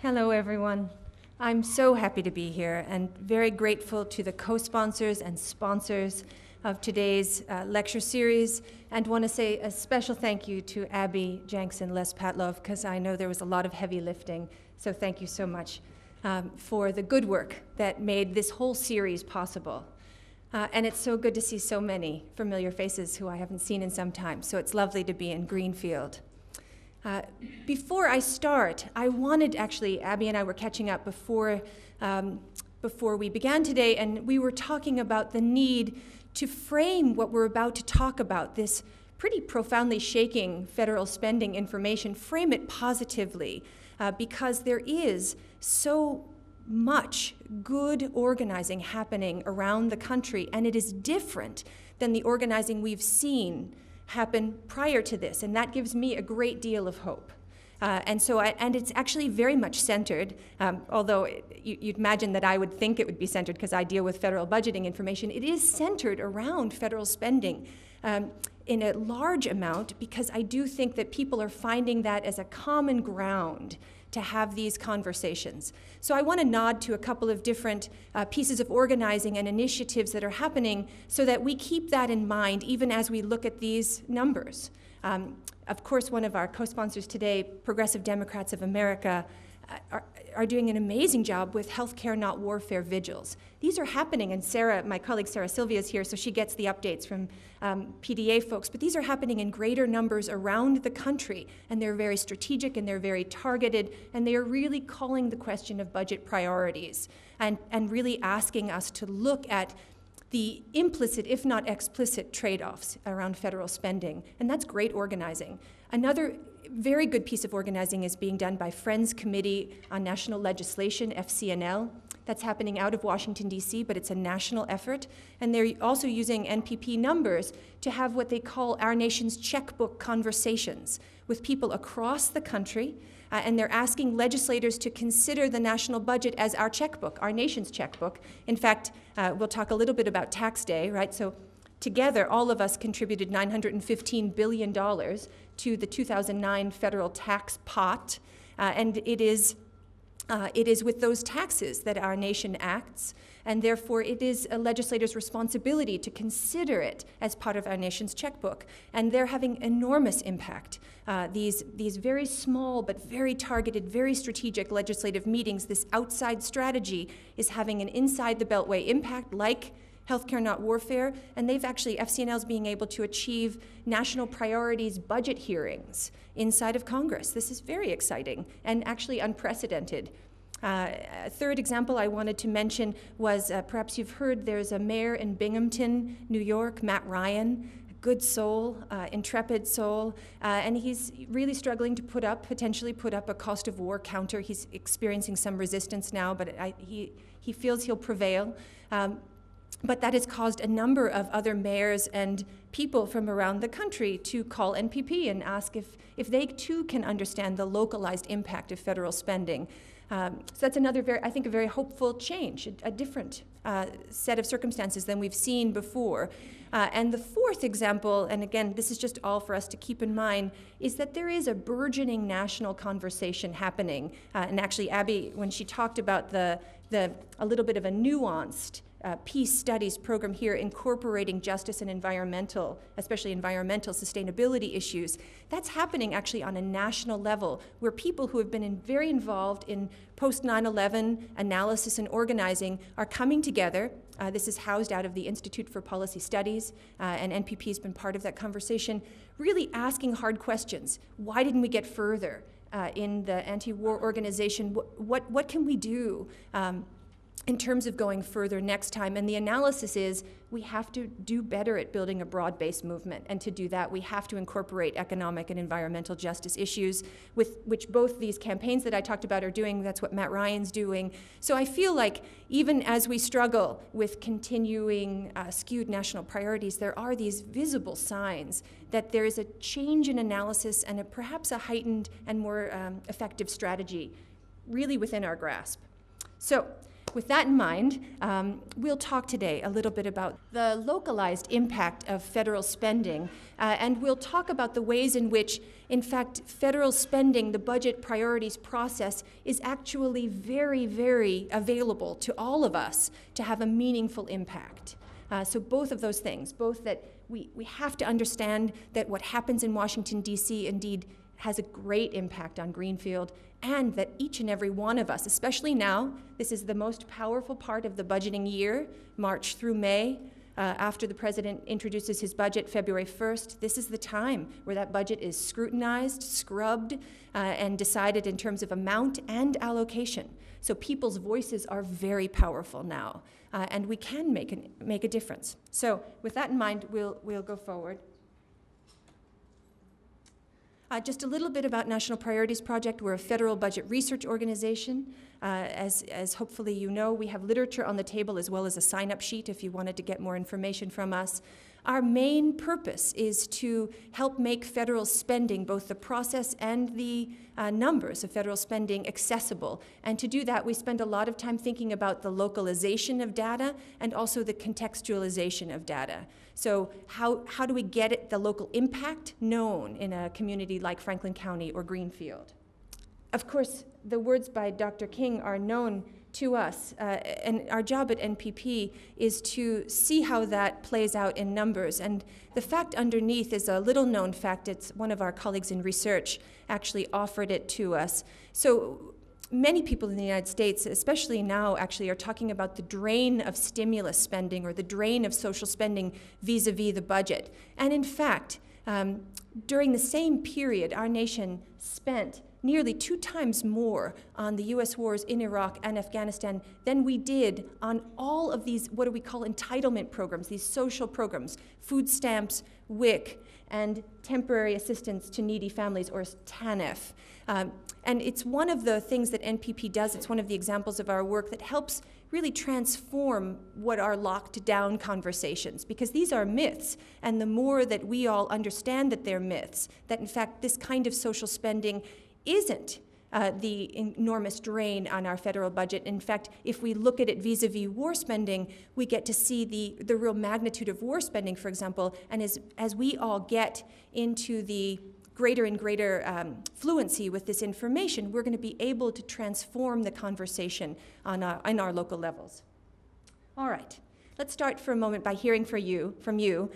Hello, everyone. I'm so happy to be here and very grateful to the co-sponsors and sponsors of today's lecture series, and want to say a special thank you to Abby Jenks and Les Patlov, because I know there was a lot of heavy lifting, so thank you so much for the good work that made this whole series possible. And it's so good to see so many familiar faces who I haven't seen in some time, so it's lovely to be in Greenfield. Before I start, I wanted, actually, Abby and I were catching up before we began today, and we were talking about the need to frame what we're about to talk about, this pretty profoundly shaking federal spending information, frame it positively, because there is so much good organizing happening around the country, and it is different than the organizing we've seen happen prior to this, and that gives me a great deal of hope. And it's actually very much centered, although you'd imagine that I would think it would be centered because I deal with federal budgeting information. It is centered around federal spending in a large amount, because I do think that people are finding that as a common ground to have these conversations. So I want to nod to a couple of different pieces of organizing and initiatives that are happening so that we keep that in mind even as we look at these numbers. Of course, one of our co-sponsors today, Progressive Democrats of America, are doing an amazing job with Healthcare Not Warfare vigils. These are happening, and Sarah, my colleague Sarah Sylvia is here, so she gets the updates from PDA folks, but these are happening in greater numbers around the country, and they're very strategic and they're very targeted, and they are really calling the question of budget priorities and really asking us to look at the implicit, if not explicit, trade-offs around federal spending, and that's great organizing. Another very good piece of organizing is being done by Friends Committee on National Legislation, FCNL. That's happening out of Washington, D.C., but it's a national effort, and they're also using NPP numbers to have what they call our nation's checkbook conversations with people across the country, and they're asking legislators to consider the national budget as our checkbook, our nation's checkbook. In fact, we'll talk a little bit about tax day, right? So together, all of us contributed $915 billion to the 2009 federal tax pot, and it is with those taxes that our nation acts, and therefore it is a legislator's responsibility to consider it as part of our nation's checkbook. And they're having enormous impact. These very small but very targeted, very strategic legislative meetings, this outside strategy is having an inside the Beltway impact, like Healthcare Not Warfare, and they've actually, FCNL's being able to achieve national priorities budget hearings inside of Congress. This is very exciting and actually unprecedented. A third example I wanted to mention was, perhaps you've heard, there's a mayor in Binghamton, New York, Matt Ryan, a good soul, intrepid soul, and he's really struggling to potentially put up a cost of war counter. He's experiencing some resistance now, but he feels he'll prevail. But that has caused a number of other mayors and people from around the country to call NPP and ask if they too can understand the localized impact of federal spending. So that's another I think a very hopeful change, a different set of circumstances than we've seen before. And the fourth example, and again, this is just all for us to keep in mind, is that there is a burgeoning national conversation happening. And actually, Abby, when she talked about a little bit of a nuanced peace studies program here incorporating justice and especially environmental sustainability issues, that's happening actually on a national level, where people who have been very involved in post-9/11 analysis and organizing are coming together. This is housed out of the Institute for Policy Studies, and NPP has been part of that conversation, really asking hard questions. Why didn't we get further in the anti-war organization? What can we do in terms of going further next time? And the analysis is we have to do better at building a broad-based movement. And to do that, we have to incorporate economic and environmental justice issues, with which both these campaigns that I talked about are doing. That's what Matt Ryan's doing. So I feel like even as we struggle with continuing skewed national priorities, there are these visible signs that there is a change in analysis and perhaps a heightened and more effective strategy really within our grasp. So With that in mind, we'll talk today a little bit about the localized impact of federal spending, and we'll talk about the ways in which, in fact, federal spending, the budget priorities process, is actually very, very available to all of us to have a meaningful impact. So both of those things, both that we have to understand that what happens in Washington, D.C. indeed has a great impact on Greenfield, and that each and every one of us, especially now, this is the most powerful part of the budgeting year, March through May, after the president introduces his budget February 1st, this is the time where that budget is scrutinized, scrubbed, and decided in terms of amount and allocation. So people's voices are very powerful now, and we can make a difference. So with that in mind, we'll go forward. Just a little bit about National Priorities Project. We're a federal budget research organization. As hopefully you know, we have literature on the table as well as a sign-up sheet if you wanted to get more information from us. Our main purpose is to help make federal spending, both the process and the numbers of federal spending, accessible. And to do that, we spend a lot of time thinking about the localization of data and also the contextualization of data. So how do we get the local impact known in a community like Franklin County or Greenfield? Of course, the words by Dr. King are known to us, and our job at NPP is to see how that plays out in numbers. And the fact underneath is a little-known fact. It's one of our colleagues in research actually offered it to us. So many people in the United States, especially now, actually are talking about the drain of stimulus spending or the drain of social spending vis-a-vis the budget. And in fact, during the same period, our nation spent nearly 2 times more on the U.S. wars in Iraq and Afghanistan than we did on all of these, what do we call, entitlement programs, these social programs, food stamps, WIC, and temporary assistance to needy families, or TANF. And it's one of the things that NPP does. It's one of the examples of our work that helps really transform what are locked down conversations, because these are myths, and the more that we all understand that they're myths, that in fact this kind of social spending isn't the enormous drain on our federal budget. In fact, if we look at it vis-a-vis war spending, we get to see the real magnitude of war spending, for example, and as we all get into the greater and greater fluency with this information, we're going to be able to transform the conversation on our local levels. All right, let's start for a moment by hearing from you.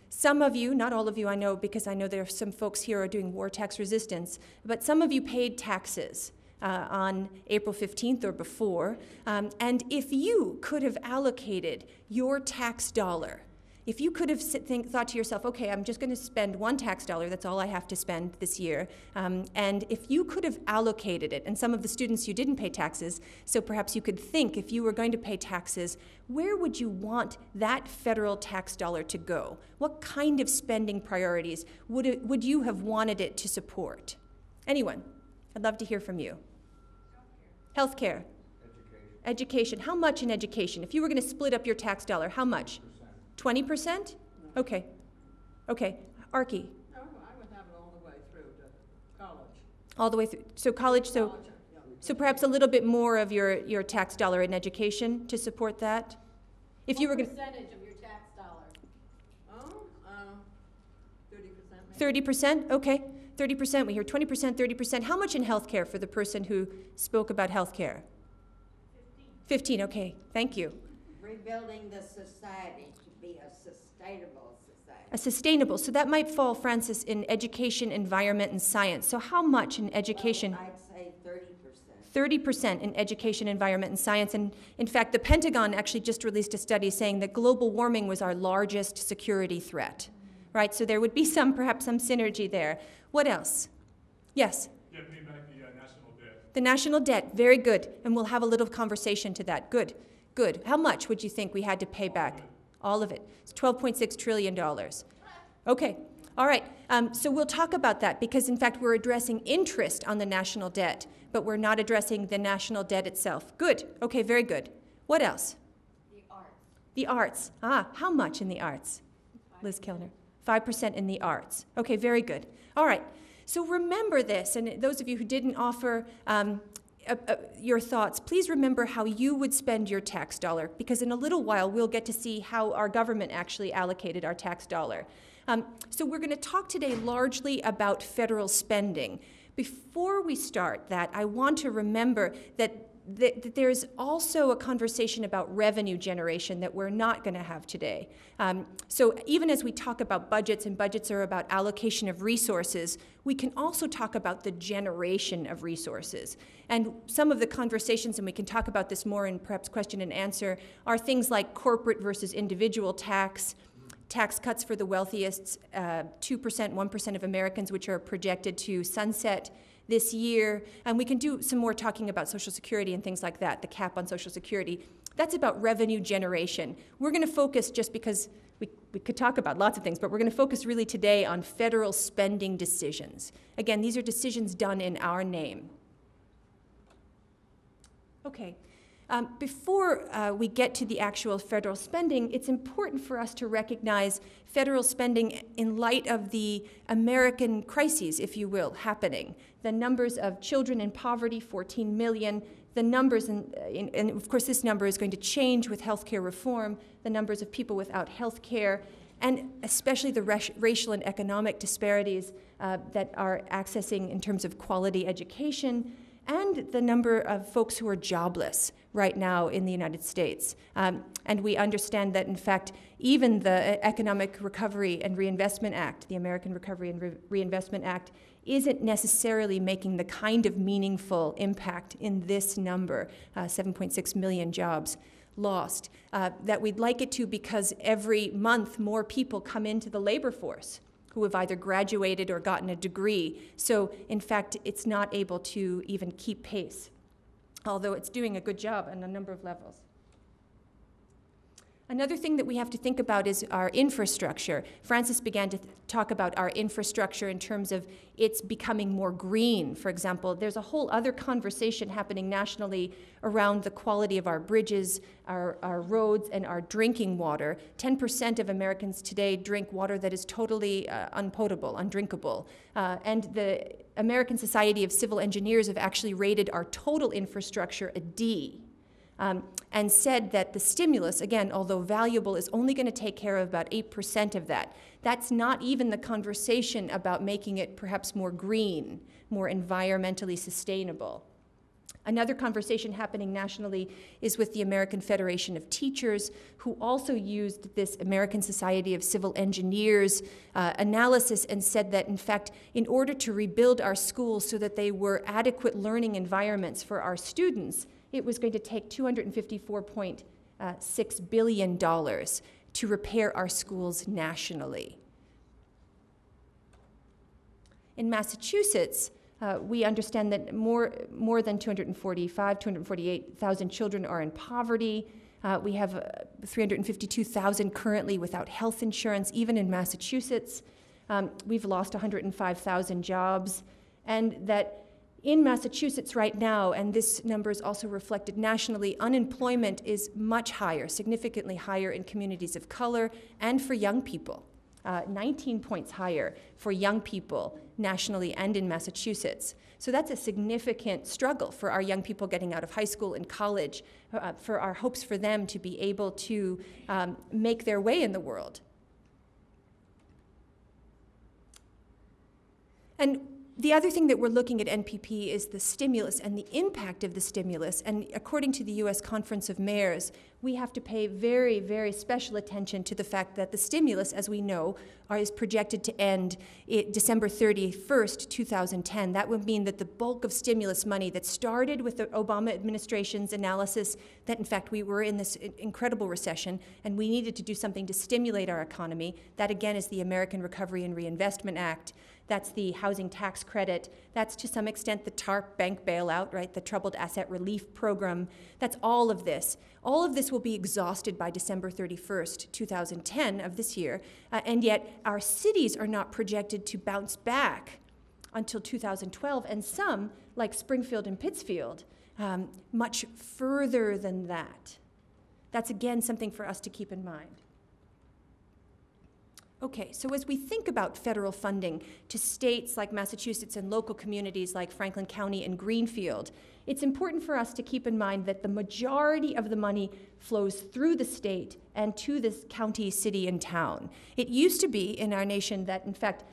Some of you, not all of you I know, because I know there are some folks here who are doing war tax resistance, but some of you paid taxes on April 15th or before. And if you could have allocated your tax dollar, if you could have thought to yourself, okay, I'm just going to spend one tax dollar, that's all I have to spend this year, and if you could have allocated it, and some of the students, you didn't pay taxes, so perhaps you could think, if you were going to pay taxes, where would you want that federal tax dollar to go? What kind of spending priorities would you have wanted it to support? Anyone? I'd love to hear from you. Healthcare. Education. How much in education? If you were going to split up your tax dollar, how much? 20%? Okay. Okay. Archie? No, I would have it all the way through to college. All the way through. So college, so perhaps a little bit more of your tax dollar in education to support that? If you were going to... percentage of your tax dollar? 30%. 30%? Okay. 30%. We hear 20%, 30%. How much in healthcare for the person who spoke about healthcare? 15. Okay. Thank you. Rebuilding the society to be a sustainable society. A sustainable. So that might fall, Francis, in education, environment, and science. So how much in education? Well, I'd say 30%. 30% in education, environment, and science. And in fact, the Pentagon actually just released a study saying that global warming was our largest security threat. Right? So there would be perhaps some synergy there. What else? Yes? Yeah, paying back the national debt. The national debt. Very good. And we'll have a little conversation to that. Good. Good. How much would you think we had to pay back? All of it. It's $12.6 trillion. Okay. All right. So we'll talk about that because, in fact, we're addressing interest on the national debt, but we're not addressing the national debt itself. Good. Okay, very good. What else? The arts. The arts. How much in the arts? 5%. Liz Kellner. 5% in the arts. Okay, very good. All right. So remember this, and those of you who didn't offer your thoughts, please remember how you would spend your tax dollar, because in a little while we'll get to see how our government actually allocated our tax dollar. So we're going to talk today largely about federal spending. Before we start that, I want to remember that there's also a conversation about revenue generation that we're not going to have today. So even as we talk about budgets, and budgets are about allocation of resources, we can also talk about the generation of resources. And some of the conversations, and we can talk about this more in perhaps question and answer, are things like corporate versus individual tax cuts for the wealthiest, 2%, 1% of Americans, which are projected to sunset this year. And we can do some more talking about Social Security and things like that, the cap on Social Security. That's about revenue generation. We're going to focus, just because we could talk about lots of things, but we're going to focus really today on federal spending decisions. Again, these are decisions done in our name. Okay. Before we get to the actual federal spending, it's important for us to recognize federal spending in light of the American crises, if you will, happening. The numbers of children in poverty, 14 million, the numbers, and of course this number is going to change with healthcare reform, the numbers of people without health care, and especially the racial and economic disparities that are accessing in terms of quality education, and the number of folks who are jobless right now in the United States. And we understand that, in fact, even the Economic Recovery and Reinvestment Act, the American Recovery and Reinvestment Act, isn't necessarily making the kind of meaningful impact in this number, 7.6 million jobs lost, that we'd like it to, because every month more people come into the labor force who have either graduated or gotten a degree. So, in fact, it's not able to even keep pace, although it's doing a good job on a number of levels. Another thing that we have to think about is our infrastructure. Francis began to talk about our infrastructure in terms of it's becoming more green, for example. There's a whole other conversation happening nationally around the quality of our bridges, our roads, and our drinking water. 10% of Americans today drink water that is totally unpotable, undrinkable. And the American Society of Civil Engineers have actually rated our total infrastructure a D. And said that the stimulus, again, although valuable, is only going to take care of about 8% of that. That's not even the conversation about making it perhaps more green, more environmentally sustainable. Another conversation happening nationally is with the American Federation of Teachers, who also used this American Society of Civil Engineers analysis and said that, in fact, in order to rebuild our schools so that they were adequate learning environments for our students, it was going to take $254.6 billion to repair our schools nationally. In Massachusetts, we understand that more than 248,000 children are in poverty. We have 352,000 currently without health insurance, even in Massachusetts. We've lost 105,000 jobs, and that in Massachusetts right now, and this number is also reflected nationally, unemployment is much higher, significantly higher in communities of color and for young people. 19 points higher for young people nationally and in Massachusetts. So that's a significant struggle for our young people getting out of high school and college, for our hopes for them to be able to make their way in the world. And the other thing that we're looking at NPP is the stimulus and the impact of the stimulus. And according to the U.S. Conference of Mayors, we have to pay very, very special attention to the fact that the stimulus, as we know, is projected to end December 31st, 2010. That would mean that the bulk of stimulus money that started with the Obama administration's analysis that, in fact, we were in this incredible recession and we needed to do something to stimulate our economy. That, again, is the American Recovery and Reinvestment Act. That's the housing tax credit. That's, to some extent, the TARP bank bailout, right? The Troubled Asset Relief Program. That's all of this. All of this will be exhausted by December 31st, 2010 of this year, and yet our cities are not projected to bounce back until 2012, and some, like Springfield and Pittsfield, much further than that. That's, again, something for us to keep in mind. Okay, so as we think about federal funding to states like Massachusetts and local communities like Franklin County and Greenfield, it's important for us to keep in mind that the majority of the money flows through the state and to this county, city, and town. It used to be in our nation that, in fact,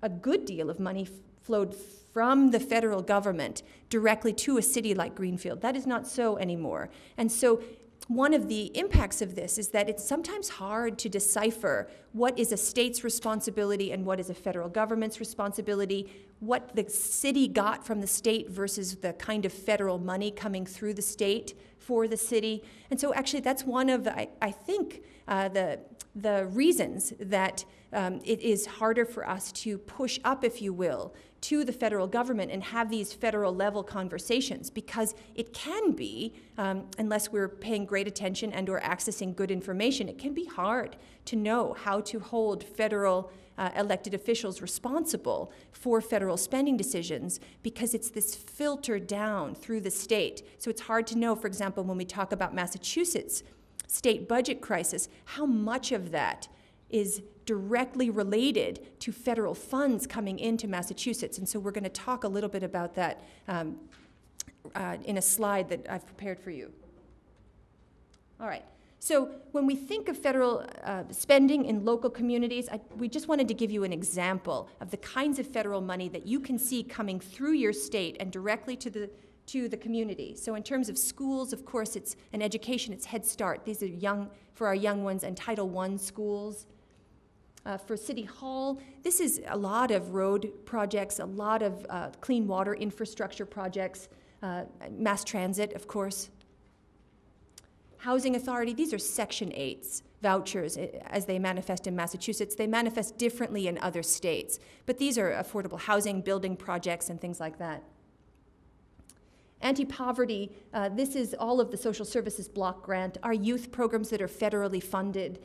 a good deal of money flowed from the federal government directly to a city like Greenfield. That is not so anymore. And so one of the impacts of this is that it's sometimes hard to decipher what is a state's responsibility and what is a federal government's responsibility, what the city got from the state versus the kind of federal money coming through the state for the city. And so actually that's one of, I think, the reasons that it is harder for us to push up, if you will, to the federal government and have these federal level conversations, because it can be, unless we're paying great attention and or accessing good information, it can be hard to know how to hold federal elected officials responsible for federal spending decisions, because it's this filter down through the state. So it's hard to know, for example, when we talk about Massachusetts state budget crisis, how much of that is directly related to federal funds coming into Massachusetts. And so we're going to talk a little bit about that in a slide that I've prepared for you. All right. So when we think of federal spending in local communities, we just wanted to give you an example of the kinds of federal money that you can see coming through your state and directly to the community. So in terms of schools, of course, it's an education, it's Head Start. These are for our young ones, and Title I schools. For City Hall, this is a lot of road projects, a lot of clean water infrastructure projects, mass transit, of course. Housing Authority, these are Section 8s, vouchers as they manifest in Massachusetts. They manifest differently in other states, but these are affordable housing, building projects, and things like that. Anti-poverty, this is all of the social services block grant, our youth programs that are federally funded,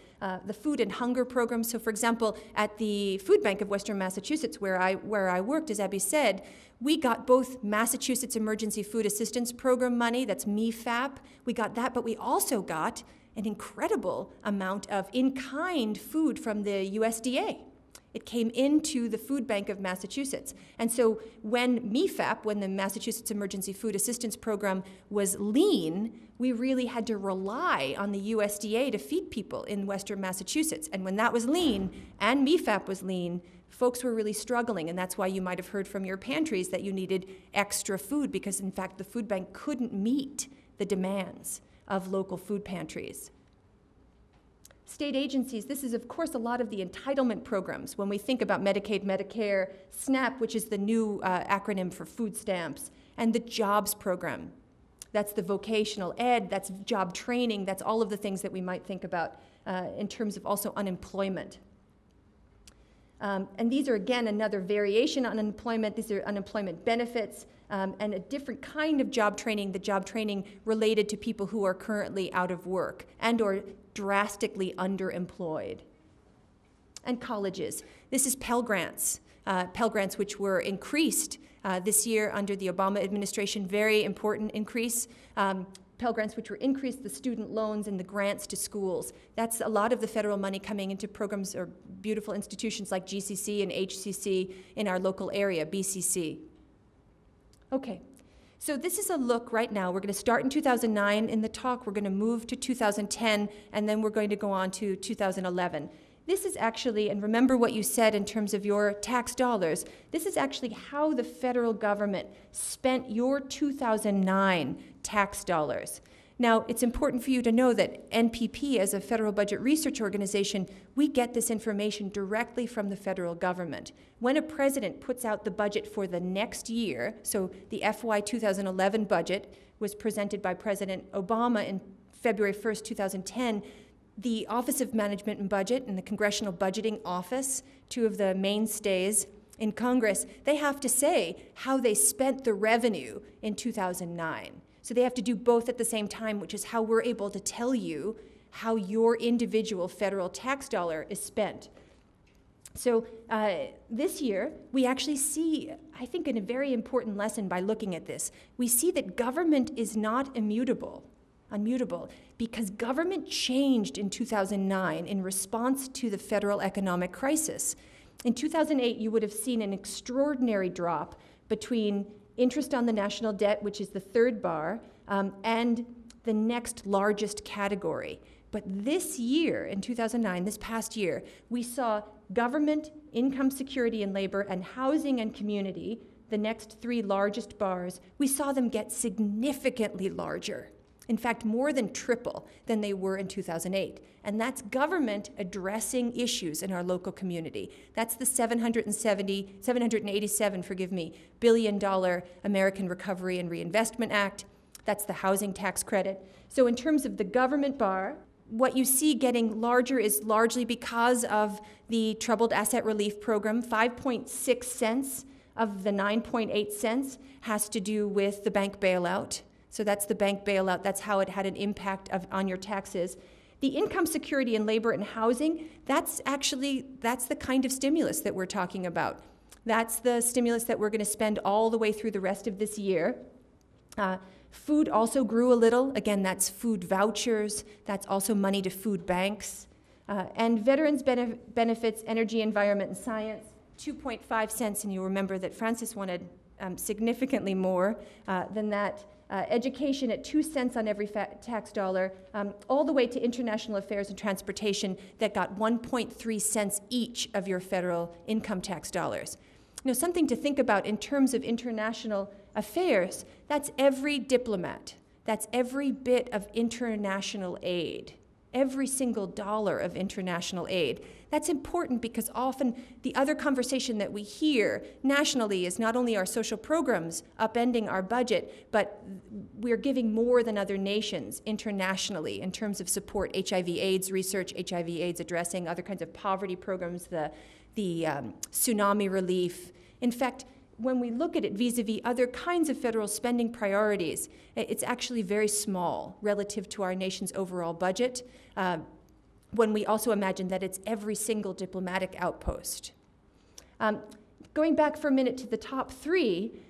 the food and hunger programs. So for example, at the Food Bank of Western Massachusetts, where I worked, as Abby said, we got both Massachusetts Emergency Food Assistance Program money, that's MEFAP, we got that, but we also got an incredible amount of in-kind food from the USDA. It came into the Food Bank of Massachusetts. And so when MEFAP, when the Massachusetts Emergency Food Assistance Program was lean, we really had to rely on the USDA to feed people in Western Massachusetts. And when that was lean, and MEFAP was lean, folks were really struggling. And that's why you might have heard from your pantries that you needed extra food, because in fact the food bank couldn't meet the demands of local food pantries. State agencies, this is of course a lot of the entitlement programs when we think about Medicaid, Medicare, SNAP, which is the new acronym for food stamps, and the JOBS program. That's the vocational ed, that's job training, that's all of the things that we might think about in terms of also unemployment. And these are, again, another variation on unemployment. These are unemployment benefits and a different kind of job training, the job training related to people who are currently out of work and or drastically underemployed. And colleges. This is Pell Grants. Pell Grants which were increased this year under the Obama administration, very important increase. Pell Grants which were increased, the student loans and the grants to schools. That's a lot of the federal money coming into programs or beautiful institutions like GCC and HCC in our local area, BCC. Okay, so this is a look right now. We're going to start in 2009 in the talk. We're going to move to 2010, and then we're going to go on to 2011. This is actually, and remember what you said in terms of your tax dollars, this is actually how the federal government spent your 2009 tax dollars. Now, it's important for you to know that NPP, as a federal budget research organization, we get this information directly from the federal government. When a president puts out the budget for the next year, so the FY 2011 budget was presented by President Obama in February 1st, 2010, the Office of Management and Budget and the Congressional Budgeting Office, two of the mainstays in Congress, they have to say how they spent the revenue in 2009. So they have to do both at the same time, which is how we're able to tell you how your individual federal tax dollar is spent. So this year, we actually see, I think, in a very important lesson by looking at this, we see that government is not immutable. unmutable, because government changed in 2009 in response to the federal economic crisis. In 2008, you would have seen an extraordinary drop between interest on the national debt, which is the third bar, and the next largest category. But this year, in 2009, this past year, we saw government, income security and labor, and housing and community, the next three largest bars, we saw them get significantly larger. In fact, more than triple than they were in 2008. And that's government addressing issues in our local community. That's the $787 billion American Recovery and Reinvestment Act. That's the housing tax credit. So in terms of the government bar, what you see getting larger is largely because of the Troubled Asset Relief Program. 5.6 cents of the 9.8 cents has to do with the bank bailout. So that's the bank bailout. That's how it had an impact on your taxes. The income security and labor and housing, that's the kind of stimulus that we're talking about. That's the stimulus that we're going to spend all the way through the rest of this year. Food also grew a little. Again, that's food vouchers. That's also money to food banks. And veterans benefits, energy, environment, and science, 2.5 cents. And you'll remember that Francis wanted significantly more than that. Education at 2 cents on every tax dollar, all the way to international affairs and transportation that got 1.3 cents each of your federal income tax dollars. You know, something to think about in terms of international affairs, that's every diplomat, that's every bit of international aid, every single dollar of international aid. That's important because often the other conversation that we hear nationally is not only our social programs upending our budget, but we're giving more than other nations internationally in terms of support, HIV/AIDS research, HIV/AIDS addressing, other kinds of poverty programs, the tsunami relief. In fact, when we look at it vis-a-vis other kinds of federal spending priorities, it's actually very small relative to our nation's overall budget, when we also imagine that it's every single diplomatic outpost. Going back for a minute to the top three,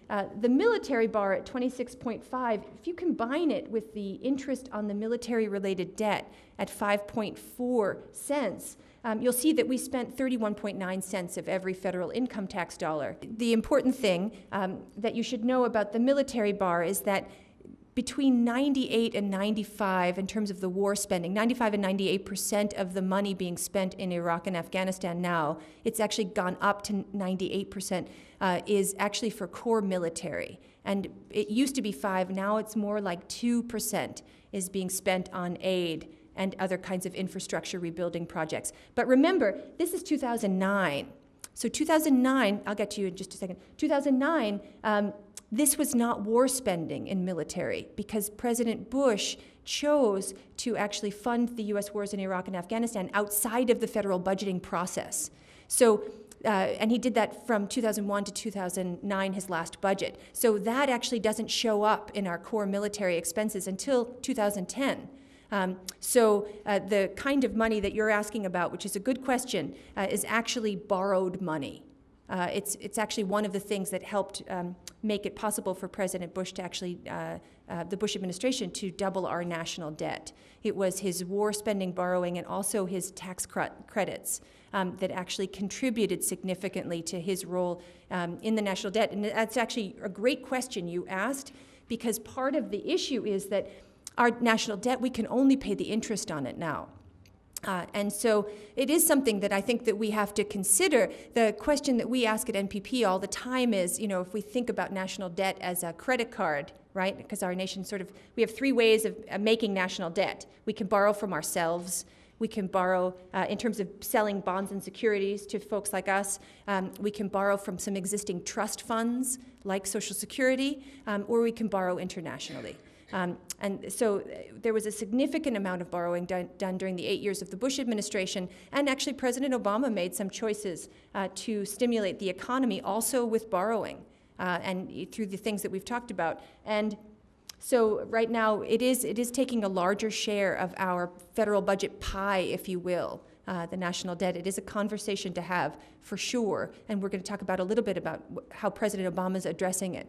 the military bar at 26.5, if you combine it with the interest on the military-related debt at 5.4 cents, you'll see that we spent 31.9 cents of every federal income tax dollar. The important thing that you should know about the military bar is that between 98 and 95, in terms of the war spending, 95 and 98% of the money being spent in Iraq and Afghanistan now, it's actually gone up to 98%, is actually for core military. And it used to be 5, now it's more like 2% is being spent on aid and other kinds of infrastructure rebuilding projects. But remember, this is 2009. So 2009, I'll get to you in just a second. 2009, this was not war spending in military because President Bush chose to actually fund the U.S. wars in Iraq and Afghanistan outside of the federal budgeting process. So, and he did that from 2001 to 2009, his last budget. So that actually doesn't show up in our core military expenses until 2010. So the kind of money that you're asking about, which is a good question, is actually borrowed money. It's actually one of the things that helped make it possible for President Bush to actually, the Bush administration, to double our national debt. It was his war spending borrowing and also his tax credits that actually contributed significantly to his role in the national debt. And that's actually a great question you asked, because part of the issue is that our national debt, we can only pay the interest on it now. And so it is something that I think that we have to consider. The question that we ask at NPP all the time is, you know, if we think about national debt as a credit card, right? Because our nation we have 3 ways of making national debt. We can borrow from ourselves. We can borrow in terms of selling bonds and securities to folks like us. We can borrow from some existing trust funds like Social Security, or we can borrow internationally. And so there was a significant amount of borrowing done during the 8 years of the Bush administration, and actually President Obama made some choices to stimulate the economy also with borrowing and through the things that we've talked about. And so right now it is taking a larger share of our federal budget pie, if you will, the national debt. It is a conversation to have for sure, and we're going to talk about a little bit about how President Obama is addressing it.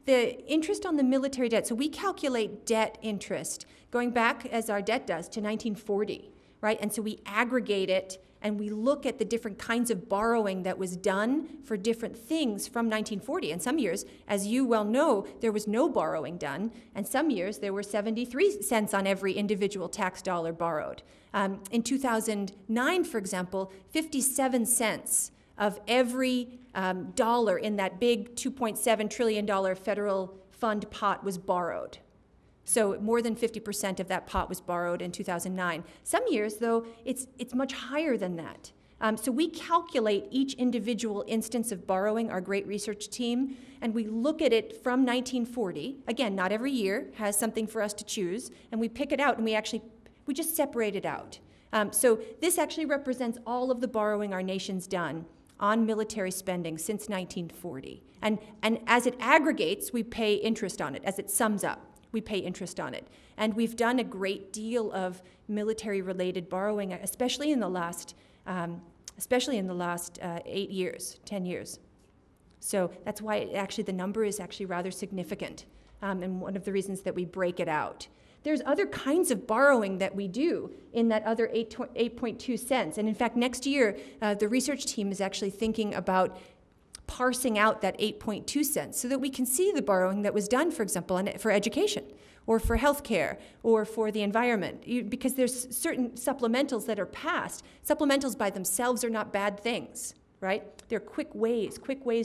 The interest on the military debt, so we calculate debt interest going back, as our debt does, to 1940, right? And so we aggregate it and we look at the different kinds of borrowing that was done for different things from 1940. And some years, as you well know, there was no borrowing done, and some years there were 73 cents on every individual tax dollar borrowed. In 2009, for example, 57 cents of every dollar in that big $2.7 trillion federal fund pot was borrowed. So more than 50% of that pot was borrowed in 2009. Some years, though, it's much higher than that. So we calculate each individual instance of borrowing, our great research team, and we look at it from 1940. Again, not every year has something for us to choose, and we pick it out, and we just separate it out. So this actually represents all of the borrowing our nation's done on military spending since 1940. And as it aggregates, we pay interest on it. As it sums up, we pay interest on it. And we've done a great deal of military-related borrowing, especially in the last 8 years, 10 years. So that's why the number is actually rather significant, and one of the reasons that we break it out. There's other kinds of borrowing that we do in that other 8.2 cents. And in fact, next year, the research team is actually thinking about parsing out that 8.2 cents so that we can see the borrowing that was done, for example, for education or for healthcare or for the environment, because there's certain supplementals that are passed. Supplementals by themselves are not bad things, right? They're quick ways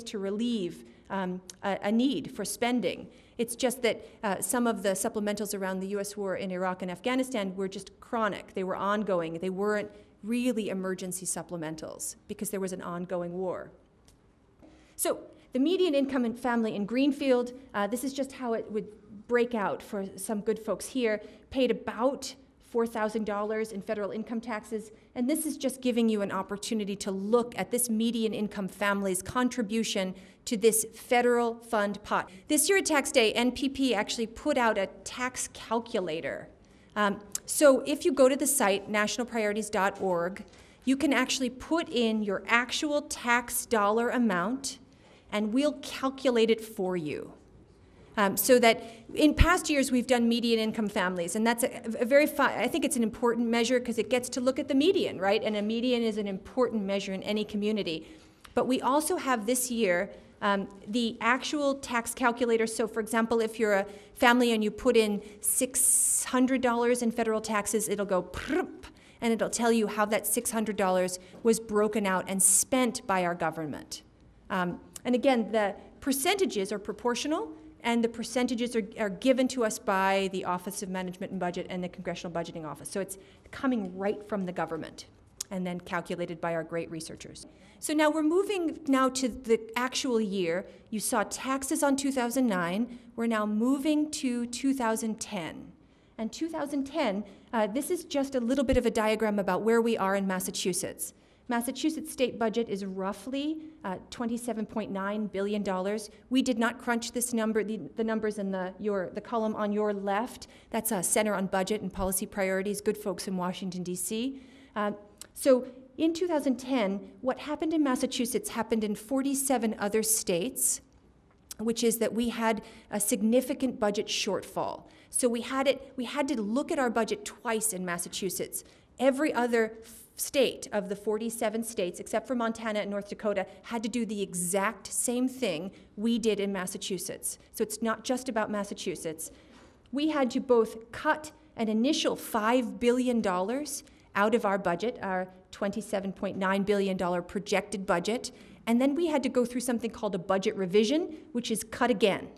to relieve a need for spending. It's just that some of the supplementals around the U.S. war in Iraq and Afghanistan were just chronic. They were ongoing. They weren't really emergency supplementals because there was an ongoing war. So the median income and family in Greenfield, this is just how it would break out for some good folks here, paid about $4,000 in federal income taxes. And this is just giving you an opportunity to look at this median income family's contribution to this federal fund pot. This year at Tax Day, NPP actually put out a tax calculator. So if you go to the site, nationalpriorities.org, you can actually put in your actual tax dollar amount, and we'll calculate it for you. So that in past years we've done median income families, and that's I think it's an important measure because it gets to look at the median, right? And a median is an important measure in any community. But we also have this year the actual tax calculator. So for example, if you're a family and you put in $600 in federal taxes, it'll go prrp, and it'll tell you how that $600 was broken out and spent by our government. And again, the percentages are proportional, and the percentages are given to us by the Office of Management and Budget and the Congressional Budgeting Office. So it's coming right from the government and then calculated by our great researchers. So now we're moving now to the actual year. You saw taxes on 2009. We're now moving to 2010. And 2010, this is just a little bit of a diagram about where we are in Massachusetts. Massachusetts state budget is roughly $27.9 billion. We did not crunch this number, the numbers in the column on your left. That's a Center on Budget and Policy Priorities, good folks in Washington, D.C. So in 2010, what happened in Massachusetts happened in 47 other states, which is that we had a significant budget shortfall. So we had to look at our budget twice in Massachusetts. Every other state of the 47 states, except for Montana and North Dakota, had to do the exact same thing we did in Massachusetts. So it's not just about Massachusetts. We had to both cut an initial $5 billion out of our budget, our $27.9 billion projected budget, and then we had to go through something called a budget revision, which is cut again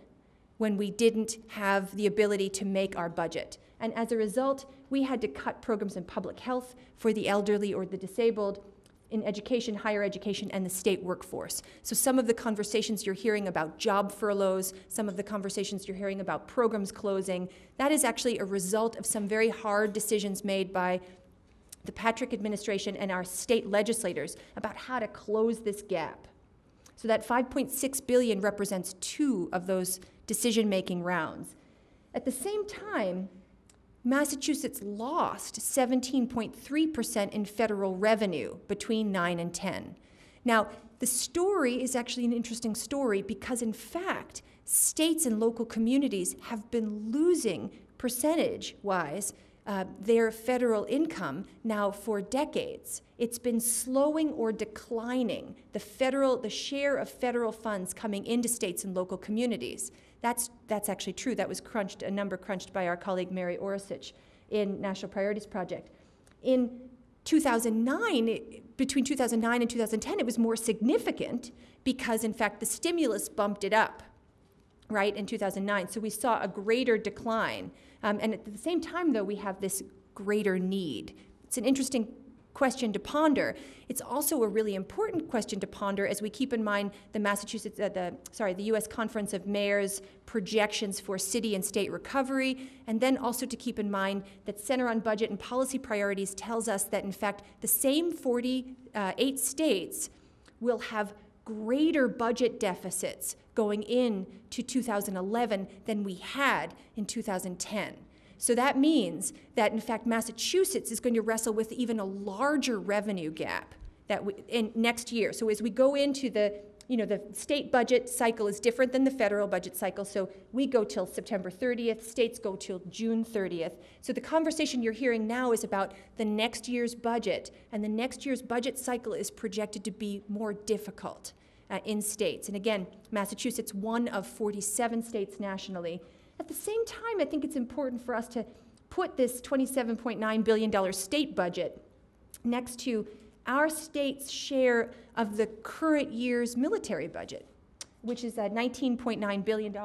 when we didn't have the ability to make our budget. And as a result, we had to cut programs in public health for the elderly or the disabled, in education, higher education, and the state workforce. So some of the conversations you're hearing about job furloughs, some of the conversations you're hearing about programs closing, that is actually a result of some very hard decisions made by the Patrick administration and our state legislators about how to close this gap. So that $5.6 billion represents 2 of those decision-making rounds. At the same time, Massachusetts lost 17.3% in federal revenue between 9 and 10. Now, the story is actually an interesting story because, in fact, states and local communities have been losing percentage-wise their federal income now for decades. It's been slowing or declining, the share of federal funds coming into states and local communities. That's actually true. That was a number crunched by our colleague Mary Orisic in National Priorities Project. In 2009, between 2009 and 2010, it was more significant because, in fact, the stimulus bumped it up, right, in 2009. So we saw a greater decline. And at the same time, though, we have this greater need. It's an interesting question to ponder. It's also a really important question to ponder as we keep in mind the U.S. Conference of Mayors projections for city and state recovery, and then also to keep in mind that Center on Budget and Policy Priorities tells us that, in fact, the same 48 states will have greater budget deficits going into 2011 than we had in 2010. So that means that, in fact, Massachusetts is going to wrestle with even a larger revenue gap in next year. So as we go into the state budget cycle is different than the federal budget cycle. So we go till September 30th, states go till June 30th. So the conversation you're hearing now is about the next year's budget, and the next year's budget cycle is projected to be more difficult in states. And again, Massachusetts, one of 47 states nationally. At the same time, I think it's important for us to put this $27.9 billion state budget next to our state's share of the current year's military budget, which is $19.9 billion.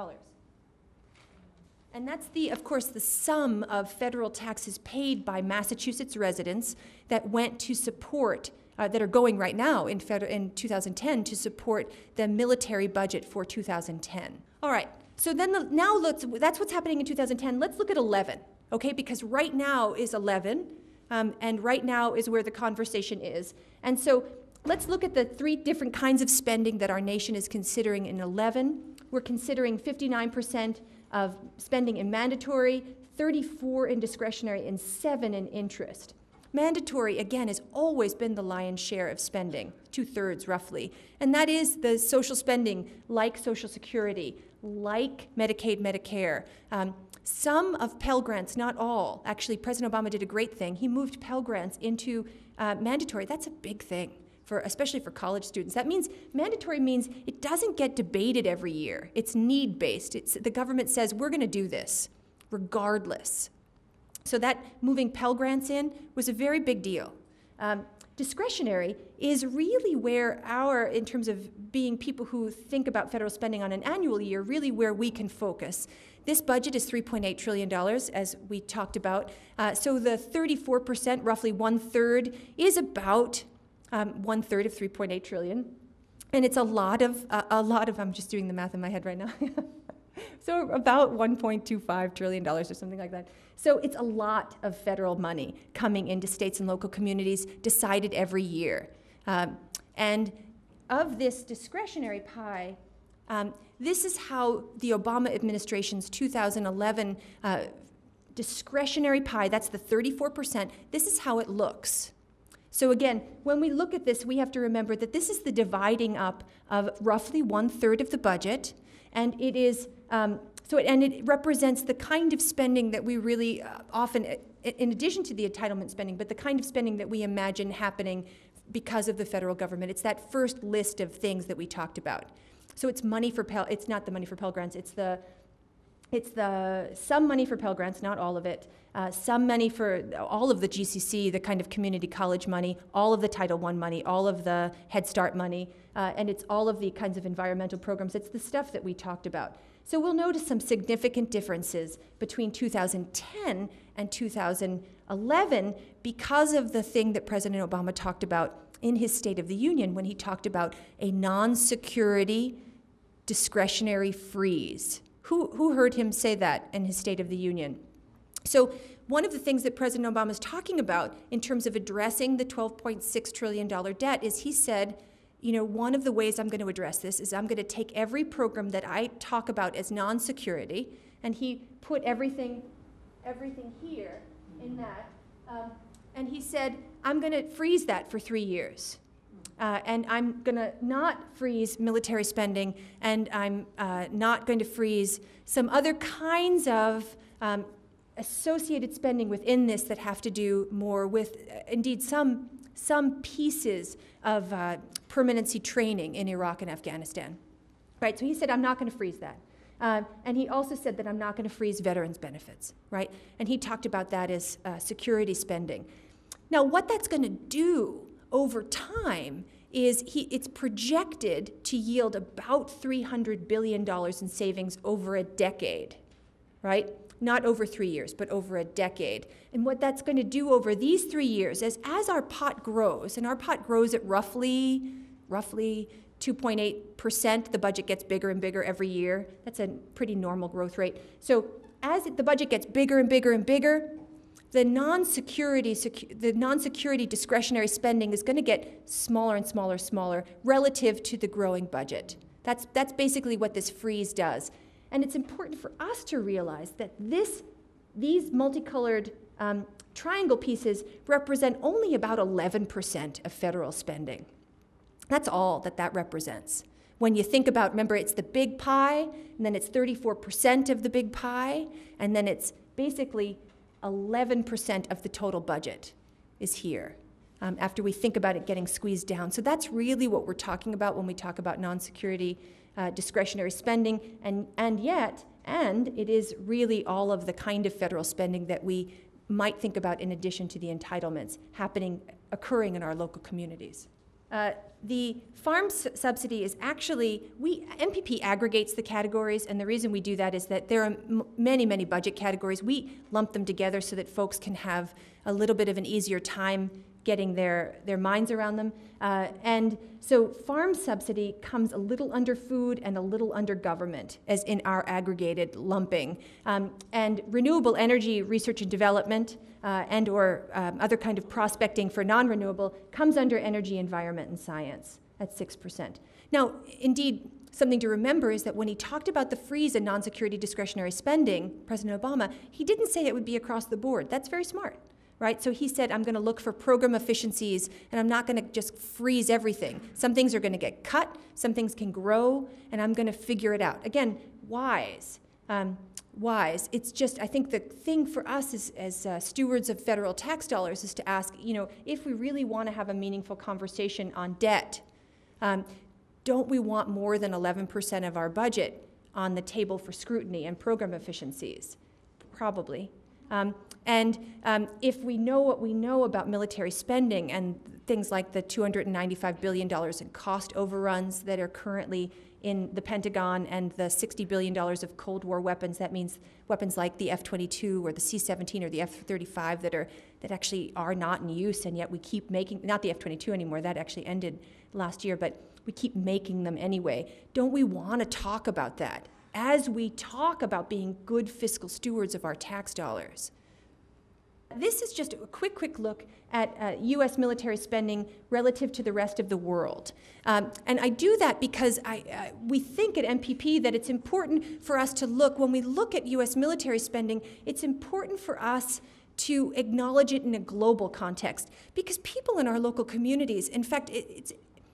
And that's of course, the sum of federal taxes paid by Massachusetts residents that went to support, that are going right now in 2010 to support the military budget for 2010. All right. So then that's what's happening in 2010. Let's look at 11, okay? Because right now is 11, and right now is where the conversation is. And so let's look at the three different kinds of spending that our nation is considering in 11. We're considering 59% of spending in mandatory, 34% in discretionary, and 7% in interest. Mandatory, again, has always been the lion's share of spending, 2/3 roughly. And that is the social spending like Social Security, like Medicaid, Medicare. Some of Pell Grants, not all. Actually, President Obama did a great thing. He moved Pell Grants into mandatory. That's a big thing, especially for college students. That means mandatory means it doesn't get debated every year. It's need-based. The government says, we're going to do this regardless. So that moving Pell Grants in was a very big deal. Discretionary is really where in terms of being people who think about federal spending on an annual year, really where we can focus. This budget is $3.8 trillion, as we talked about. So the 34%, roughly 1/3, is about 1/3 of $3.8 trillion. And it's a lot of, I'm just doing the math in my head right now. So about $1.25 trillion or something like that. So it's a lot of federal money coming into states and local communities, decided every year. And of this discretionary pie, this is how the Obama administration's 2011 discretionary pie, that's the 34%, this is how it looks. So again, when we look at this, we have to remember that this is the dividing up of roughly 1/3 of the budget, and it is and it represents the kind of spending that we really often, in addition to the entitlement spending, but the kind of spending that we imagine happening because of the federal government. It's that first list of things that we talked about. So it's money for it's not the money for Pell Grants. It's some money for Pell Grants, not all of it. Some money for all of the GCC, the kind of community college money, all of the Title I money, all of the Head Start money, and it's all of the kinds of environmental programs. It's the stuff that we talked about. So we'll notice some significant differences between 2010 and 2011 because of the thing that President Obama talked about in his State of the Union when he talked about a non-security discretionary freeze. Who heard him say that in his State of the Union? So one of the things that President Obama is talking about in terms of addressing the $12.6 trillion debt is he said, one of the ways I'm going to address this is I'm going to take every program that I talk about as non-security, and he put everything here in that, and he said, I'm going to freeze that for 3 years. And I'm going to not freeze military spending, and I'm not going to freeze some other kinds of associated spending within this that have to do more with, indeed, some pieces of permanency training in Iraq and Afghanistan. Right, so he said, I'm not going to freeze that. And he also said that I'm not going to freeze veterans' benefits, right? And he talked about that as security spending. Now, what that's going to do over time is it's projected to yield about $300 billion in savings over a decade, right? Not over 3 years, but over a decade. And what that's going to do over these 3 years is as our pot grows, and our pot grows at roughly 2.8%, the budget gets bigger and bigger every year. That's a pretty normal growth rate. So as the budget gets bigger and bigger and bigger, the non-security discretionary spending is going to get smaller and smaller relative to the growing budget. That's basically what this freeze does. And it's important for us to realize that these multicolored triangle pieces represent only about 11% of federal spending. That's all that represents. When you think about, remember, it's the big pie, and then it's 34% of the big pie, and then it's basically 11% of the total budget is here, after we think about it getting squeezed down. So that's really what we're talking about when we talk about non-security discretionary spending, and it is really all of the kind of federal spending that we might think about in addition to the entitlements occurring in our local communities. The farm subsidy is actually, MPP aggregates the categories, and the reason we do that is that there are many, many budget categories. We lump them together so that folks can have a little bit of an easier time getting their minds around them. And so farm subsidy comes a little under food and a little under government, as in our aggregated lumping. And renewable energy research and development and/or other kind of prospecting for non-renewable comes under energy, environment, and science at 6%. Now, indeed, something to remember is that when he talked about the freeze in non-security discretionary spending, President Obama, he didn't say it would be across the board. That's very smart. Right? So he said, I'm going to look for program efficiencies, and I'm not going to just freeze everything. Some things are going to get cut, some things can grow, and I'm going to figure it out. Again, wise. It's just, I think the thing for us as stewards of federal tax dollars is to ask, if we really want to have a meaningful conversation on debt, don't we want more than 11% of our budget on the table for scrutiny and program efficiencies? Probably. If we know what we know about military spending and things like the $295 billion in cost overruns that are currently in the Pentagon and the $60 billion of Cold War weapons, that means weapons like the F-22 or the C-17 or the F-35 that actually are not in use, and yet we keep making, not the F-22 anymore, that actually ended last year, but we keep making them anyway. Don't we want to talk about that as we talk about being good fiscal stewards of our tax dollars? This is just a quick look at U.S. military spending relative to the rest of the world. And I do that because we think at MPP that it's important for us to look, when we look at U.S. military spending, it's important for us to acknowledge it in a global context. Because people in our local communities, in fact,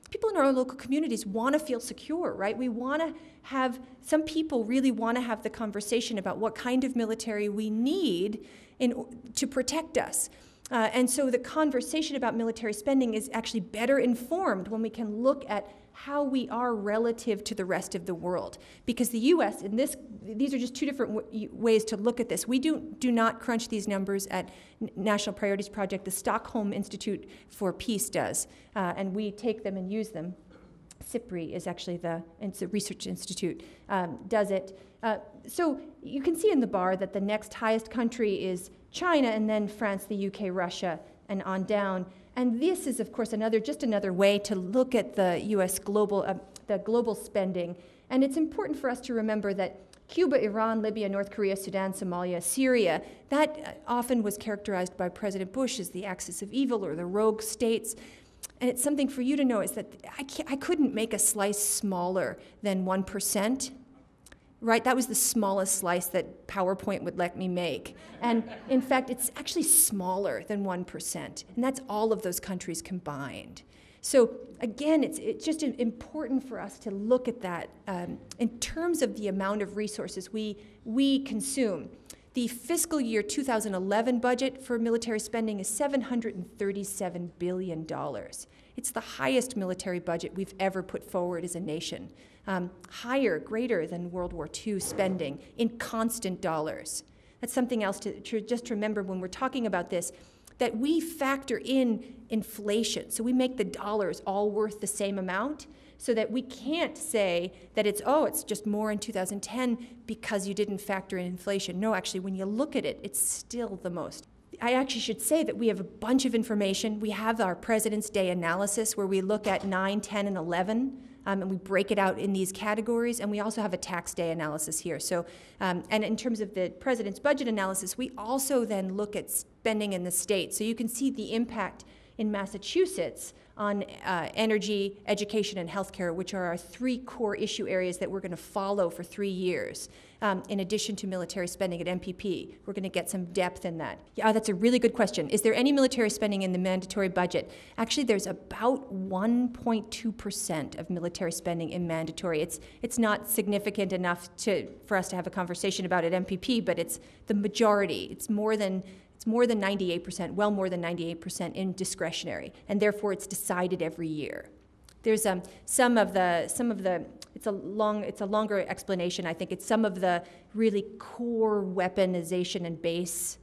people in our local communities want to feel secure, right? We want to have, some people really want to have the conversation about what kind of military we need to protect us. And so the conversation about military spending is actually better informed when we can look at how we are relative to the rest of the world. Because the U.S., these are just two different ways to look at this. We do not crunch these numbers at National Priorities Project. The Stockholm Institute for Peace does, and we take them and use them. SIPRI is actually it's a research institute, does it. So you can see in the bar that the next highest country is China, and then France, the UK, Russia, and on down. And this is, of course, just another way to look at the U.S. global spending. And it's important for us to remember that Cuba, Iran, Libya, North Korea, Sudan, Somalia, Syria, that often was characterized by President Bush as the axis of evil or the rogue states. And it's something for you to know is that I couldn't make a slice smaller than 1%. Right, that was the smallest slice that PowerPoint would let me make. And in fact, it's actually smaller than 1%. And that's all of those countries combined. So again, it's just important for us to look at that in terms of the amount of resources we consume. The fiscal year 2011 budget for military spending is $737 billion. It's the highest military budget we've ever put forward as a nation. Higher, greater than World War II spending in constant dollars. That's something else to just remember when we're talking about this, that we factor in inflation. So we make the dollars all worth the same amount, so that we can't say that it's just more in 2010 because you didn't factor in inflation. No, actually, when you look at it, it's still the most. I actually should say that we have a bunch of information. We have our President's Day analysis where we look at 9, 10, and 11, and we break it out in these categories, and we also have a tax day analysis here. So, and in terms of the President's budget analysis, we also then look at spending in the state. So you can see the impact in Massachusetts on energy, education, and healthcare, which are our 3 core issue areas that we're going to follow for 3 years. In addition to military spending at MPP, we're going to get some depth in that. Yeah, that's a really good question. Is there any military spending in the mandatory budget? Actually, there's about 1.2% of military spending in mandatory. It's not significant enough for us to have a conversation about at MPP, but it's the majority. It's more than 98%, well more than 98% in discretionary, and therefore it's decided every year. There's some of the it's a longer explanation. I think it's some of the really core weaponization and base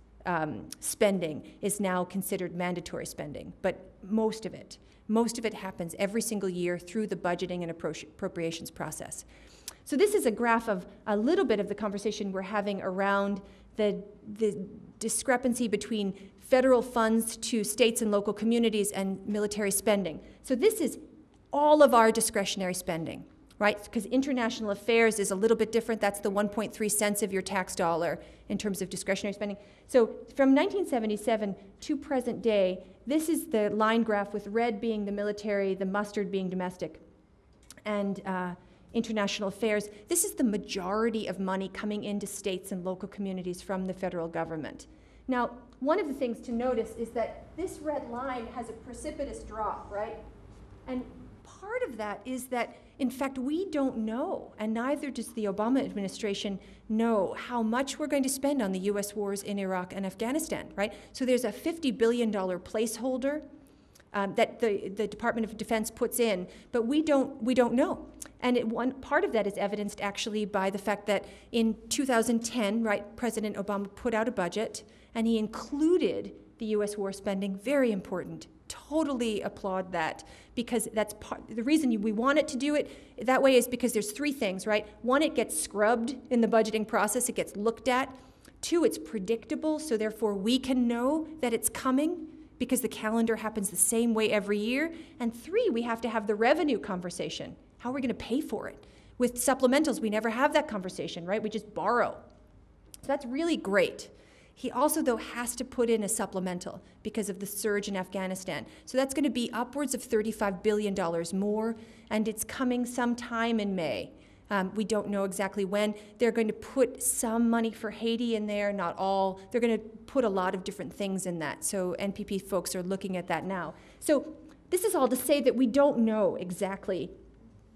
spending is now considered mandatory spending, but most of it happens every single year through the budgeting and appropriations process. So this is a graph of a little bit of the conversation we're having around the discrepancy between federal funds to states and local communities and military spending. So this is all of our discretionary spending, right? Because international affairs is a little bit different. That's the 1.3 cents of your tax dollar in terms of discretionary spending. So from 1977 to present day, this is the line graph with red being the military, the mustard being domestic, and international affairs. This is the majority of money coming into states and local communities from the federal government. Now, one of the things to notice is that this red line has a precipitous drop, right? And part of that is that, in fact, we don't know, and neither does the Obama administration know how much we're going to spend on the U.S. wars in Iraq and Afghanistan, right? So there's a $50 billion placeholder that the Department of Defense puts in, but we don't know. And one part of that is evidenced actually by the fact that in 2010, right, President Obama put out a budget, and he included the U.S. war spending, very important. Totally applaud that, because that's the reason we want it to do it that way is because there's 3 things, right? 1, it gets scrubbed in the budgeting process, it gets looked at. 2, it's predictable, so therefore we can know that it's coming because the calendar happens the same way every year. And 3, we have to have the revenue conversation. How are we going to pay for it? With supplementals, we never have that conversation, right? We just borrow. So that's really great. He also, though, has to put in a supplemental because of the surge in Afghanistan. So that's going to be upwards of $35 billion more, and it's coming sometime in May. We don't know exactly when. They're going to put some money for Haiti in there, not all. They're going to put a lot of different things in that. So NPP folks are looking at that now. So this is all to say that we don't know exactly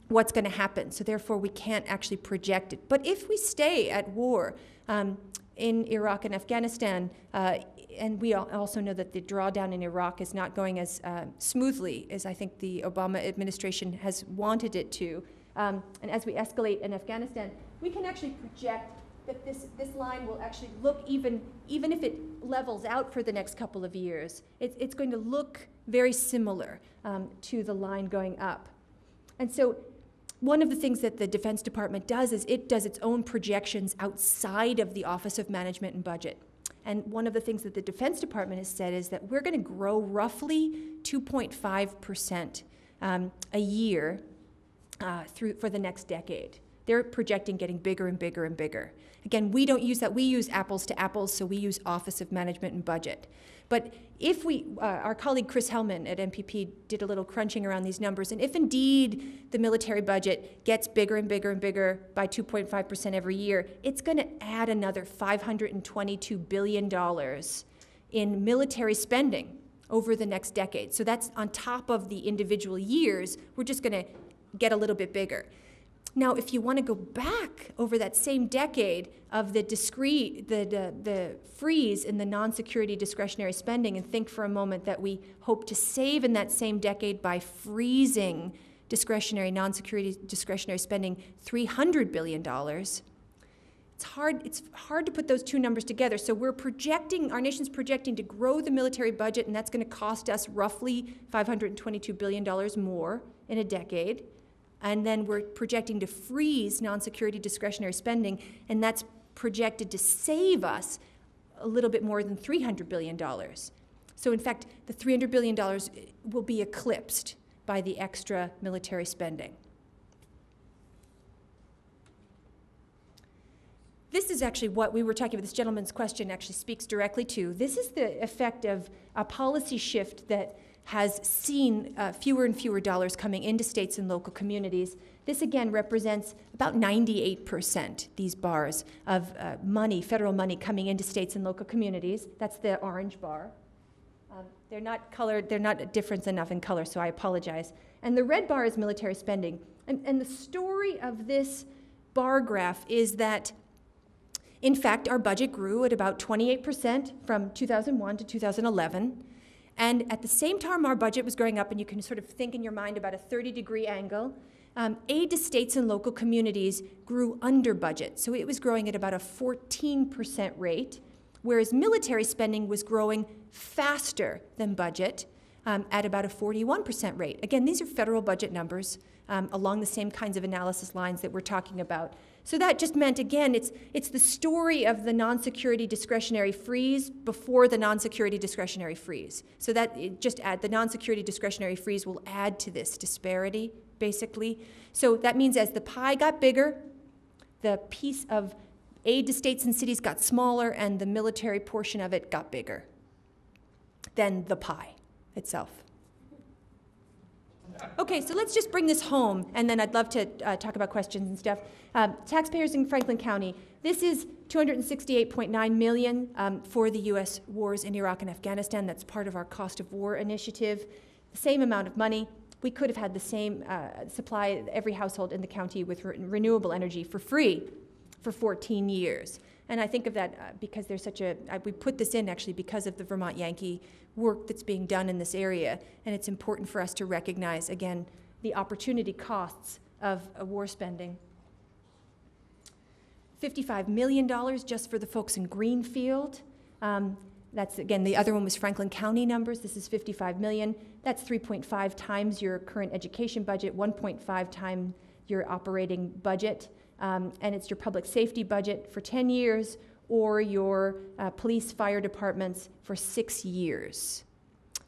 what's going to happen. So therefore, we can't actually project it. But if we stay at war, in Iraq and Afghanistan, and we also know that the drawdown in Iraq is not going as smoothly as I think the Obama administration has wanted it to. And as we escalate in Afghanistan, we can actually project that this line will actually look, even if it levels out for the next couple of years, it's going to look very similar to the line going up. And so one of the things that the Defense Department does is it does its own projections outside of the Office of Management and Budget. And one of the things that the Defense Department has said is that we're going to grow roughly 2.5% a year for the next decade. They're projecting getting bigger and bigger and bigger. Again, we don't use that. We use apples to apples, so we use Office of Management and Budget. But if our colleague Chris Hellman at MPP did a little crunching around these numbers, and if indeed the military budget gets bigger and bigger and bigger by 2.5% every year, it's going to add another $522 billion in military spending over the next decade. So that's on top of the individual years. We're just going to get a little bit bigger. Now, if you want to go back over that same decade of the freeze in the non-security discretionary spending, and think for a moment that we hope to save in that same decade by freezing discretionary, non-security discretionary spending $300 billion. It's hard to put those two numbers together. So we're projecting, our nation's projecting to grow the military budget, and that's going to cost us roughly $522 billion more in a decade. And then we're projecting to freeze non-security discretionary spending, and that's projected to save us a little bit more than $300 billion. So in fact, the $300 billion will be eclipsed by the extra military spending. This is actually what we were talking about. This gentleman's question actually speaks directly to. This is the effect of a policy shift that has seen fewer and fewer dollars coming into states and local communities. This again represents about 98%, these bars, of money, federal money coming into states and local communities. That's the orange bar. They're not colored, they're not different enough in color, so I apologize. And the red bar is military spending. And the story of this bar graph is that, in fact, our budget grew at about 28% from 2001 to 2011. And at the same time our budget was growing up, and you can sort of think in your mind about a 30-degree angle, aid to states and local communities grew under budget. So it was growing at about a 14% rate, whereas military spending was growing faster than budget at about a 41% rate. Again, these are federal budget numbers along the same kinds of analysis lines that we're talking about. So that just meant, again, it's the story of the non-security discretionary freeze before the non-security discretionary freeze. So that the non-security discretionary freeze will add to this disparity, basically. So that means as the pie got bigger, the piece of aid to states and cities got smaller, and the military portion of it got bigger than the pie itself. Okay, so let's just bring this home, and then I'd love to talk about questions and stuff. Taxpayers in Franklin County, this is $268.9 million for the U.S. wars in Iraq and Afghanistan. That's part of our cost of war initiative. The same amount of money. We could have had the same supply every household in the county with renewable energy for free for 14 years. And I think of that because there's such we put this in actually because of the Vermont Yankee work that's being done in this area. And it's important for us to recognize, again, the opportunity costs of war spending. $55 million just for the folks in Greenfield. That's, again, the other one was Franklin County numbers. This is $55 million. That's 3.5 times your current education budget, 1.5 times your operating budget. And it's your public safety budget for 10 years or your police fire departments for 6 years.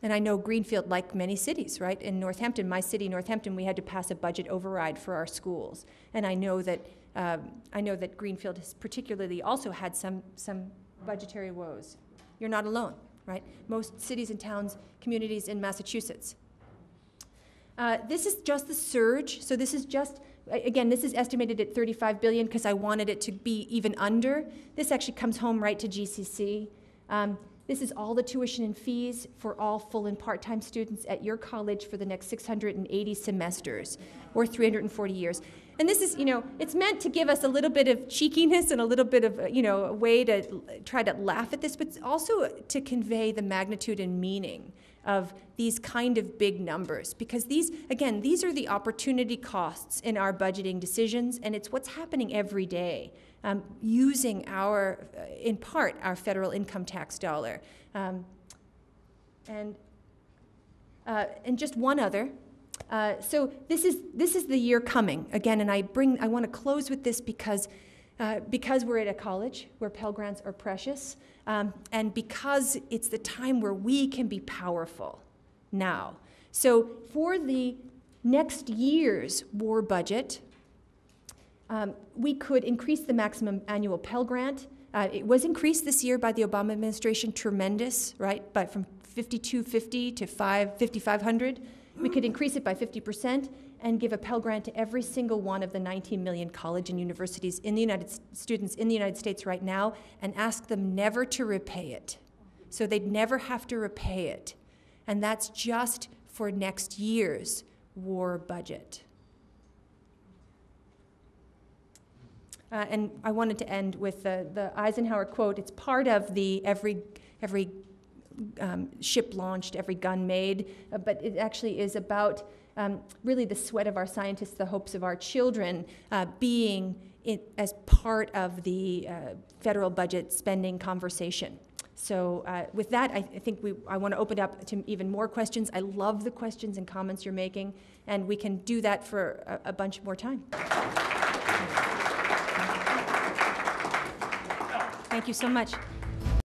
And I know Greenfield, like many cities, right? In Northampton, my city, Northampton, we had to pass a budget override for our schools. And I know that Greenfield has particularly also had some budgetary woes. You're not alone, right? Most cities and towns, communities in Massachusetts. This is just the surge. So this is just, again, this is estimated at $35 billion because I wanted it to be even under. This actually comes home right to GCC. This is all the tuition and fees for all full and part-time students at your college for the next 680 semesters, or 340 years. And this is, it's meant to give us a little bit of cheekiness and a little bit of, a way to try to laugh at this, but also to convey the magnitude and meaning of these kind of big numbers. Because these are the opportunity costs in our budgeting decisions, and it's what's happening every day. Using in part, our federal income tax dollar. And just one other. So this is the year coming again, and I want to close with this because we're at a college where Pell Grants are precious, and because it's the time where we can be powerful now. So for the next year's war budget, we could increase the maximum annual Pell Grant. It was increased this year by the Obama administration, tremendous, right? But from $5,250 to $5,500. We could increase it by 50% and give a Pell Grant to every single one of the 19 million college and universities students in the United States right now, and ask them never to repay it. So they'd never have to repay it. and that's just for next year's war budget. And I wanted to end with the Eisenhower quote. It's part of the every ship launched, every gun made, but it actually is about really the sweat of our scientists, the hopes of our children being as part of the federal budget spending conversation. So with that, I think I want to open up to even more questions. I love the questions and comments you're making, and we can do that for a bunch more time. Thank you so much.